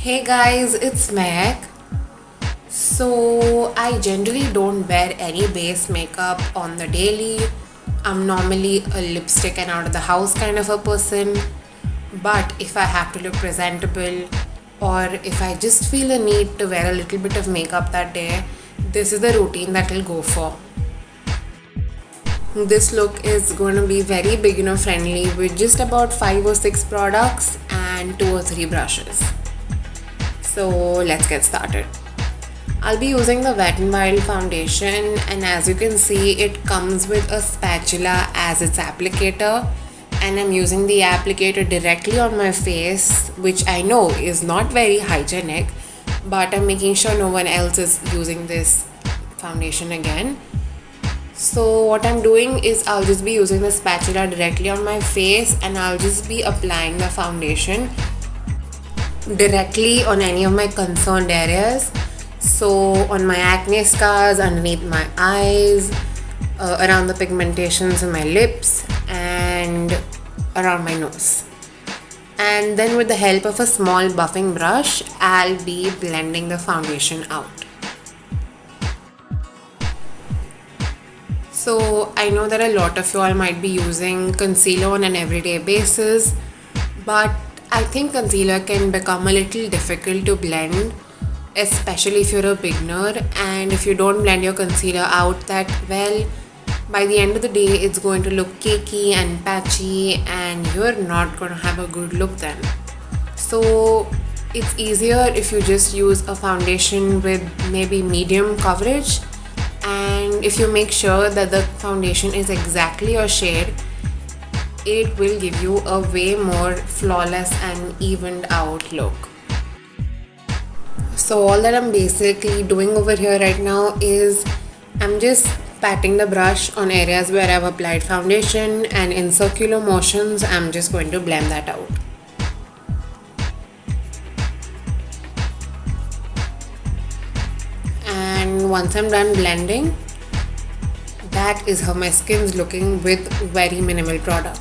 Hey guys, it's Meg. So, I generally don't wear any base makeup on the daily. I'm normally a lipstick and out of the house kind of a person. But if I have to look presentable or if I just feel a need to wear a little bit of makeup that day, this is the routine that I'll go for. This look is going to be very beginner friendly with just about 5 or 6 products and 2 or 3 brushes. So let's get started. I'll be using the Wet n Wild foundation, and as you can see it comes with a spatula as its applicator, and I'm using the applicator directly on my face, which I know is not very hygienic, but I'm making sure no one else is using this foundation again. So what I'm doing is I'll just be using the spatula directly on my face, and I'll just be applying the foundation directly on any of my concerned areas. So on my acne scars, underneath my eyes, around the pigmentations in my lips, and around my nose. And then with the help of a small buffing brush, I'll be blending the foundation out. So I know that a lot of you all might be using concealer on an everyday basis, but I think concealer can become a little difficult to blend, especially if you're a beginner, and if you don't blend your concealer out that well, by the end of the day it's going to look cakey and patchy and you're not going to have a good look then. So it's easier if you just use a foundation with maybe medium coverage, and if you make sure that the foundation is exactly your shade, it will give you a way more flawless and evened out look. So all that I'm basically doing over here right now is I'm just patting the brush on areas where I've applied foundation, and in circular motions I'm just going to blend that out. And once I'm done blending, that is how my skin's looking with very minimal product.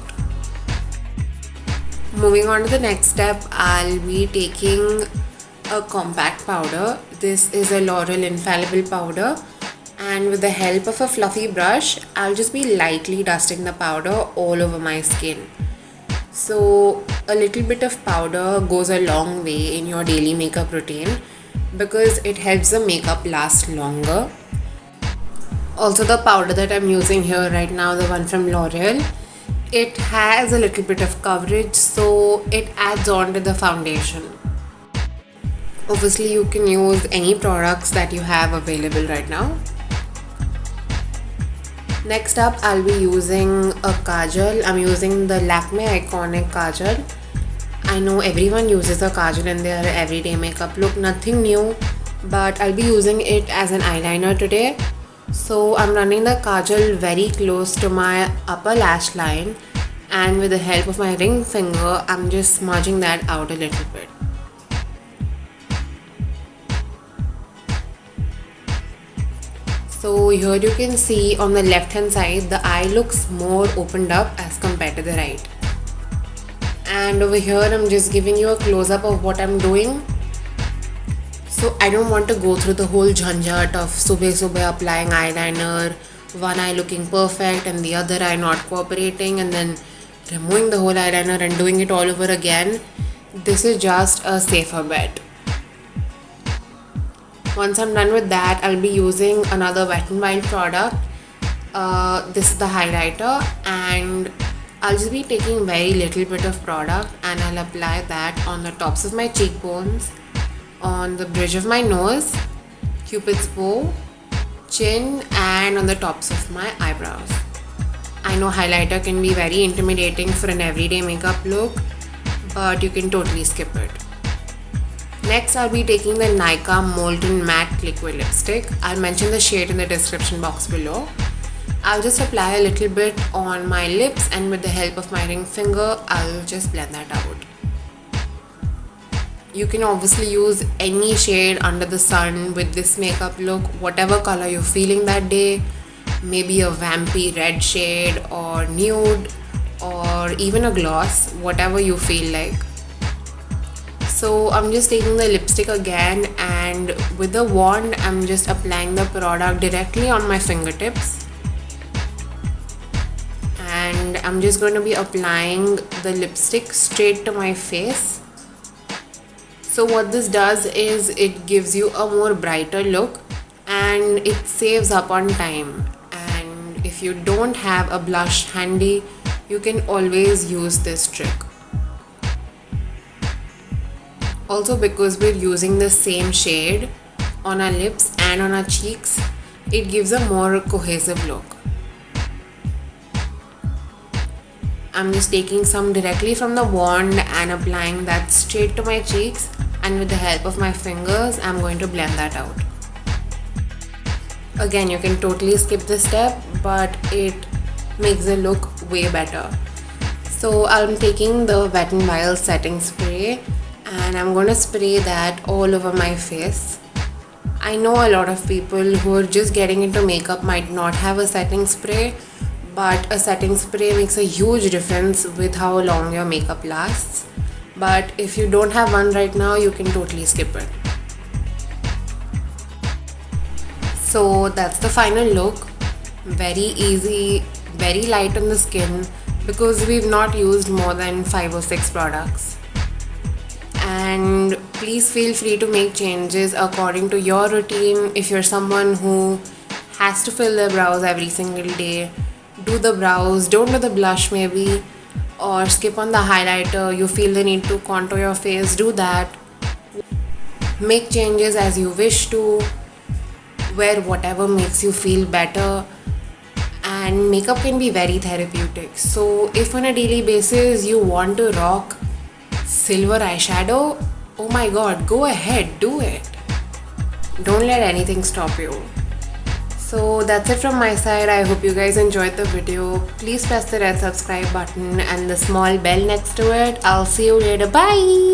Moving on to the next step, I'll be taking a compact powder. This is a L'Oreal Infallible powder, and with the help of a fluffy brush, I'll just be lightly dusting the powder all over my skin. So a little bit of powder goes a long way in your daily makeup routine because it helps the makeup last longer. Also, the powder that I'm using here right now, the one from L'Oreal, it has a little bit of coverage, so it adds on to the foundation. Obviously, you can use any products that you have available right now. Next up, I'll be using a kajal. I'm using the Lakme Iconic Kajal. I know everyone uses a kajal in their everyday makeup look, nothing new, but I'll be using it as an eyeliner today. So I'm running the kajal very close to my upper lash line, and with the help of my ring finger, I'm just smudging that out a little bit. So here you can see on the left hand side, the eye looks more opened up as compared to the right. And over here, I'm just giving you a close up of what I'm doing. So I don't want to go through the whole jhanjat of subah applying eyeliner, one eye looking perfect and the other eye not cooperating, and then removing the whole eyeliner and doing it all over again. This is just a safer bet. Once I'm done with that, I'll be using another Wet n Wild product. This is the highlighter, and I'll just be taking very little bit of product and I'll apply that on the tops of my cheekbones, on the bridge of my nose, cupid's bow, chin, and on the tops of my eyebrows. I know highlighter can be very intimidating for an everyday makeup look, but you can totally skip it. Next, I'll be taking the Nykaa Molten Matte Liquid Lipstick. I'll mention the shade in the description box below. I'll just apply a little bit on my lips, and with the help of my ring finger, I'll just blend that out. You can obviously use any shade under the sun with this makeup look, whatever color you're feeling that day. Maybe a vampy red shade or nude or even a gloss, whatever you feel like. So I'm just taking the lipstick again, and with the wand I'm just applying the product directly on my fingertips, and I'm just going to be applying the lipstick straight to my face. So what this does is it gives you a more brighter look and it saves up on time. And if you don't have a blush handy, you can always use this trick. Also, because we're using the same shade on our lips and on our cheeks, it gives a more cohesive look. I'm just taking some directly from the wand and applying that straight to my cheeks, and with the help of my fingers I'm going to blend that out. Again, you can totally skip this step, but it makes the look way better. So I'm taking the Wet n Wild setting spray and I'm going to spray that all over my face. I know a lot of people who are just getting into makeup might not have a setting spray, but a setting spray makes a huge difference with how long your makeup lasts. But if you don't have one right now, you can totally skip it. So that's the final look. Very easy, very light on the skin, because we've not used more than 5 or 6 products. And please feel free to make changes according to your routine. If you're someone who has to fill their brows every single day, do the brows, don't do the blush maybe, or skip on the highlighter. You feel the need to contour your face, do that. Make changes as you wish to, wear whatever makes you feel better. And makeup can be very therapeutic. So if on a daily basis you want to rock silver eyeshadow, oh my god, go ahead, do it. Don't let anything stop you. So that's it from my side. I hope you guys enjoyed the video. Please press the red subscribe button and the small bell next to it. I'll see you later. Bye.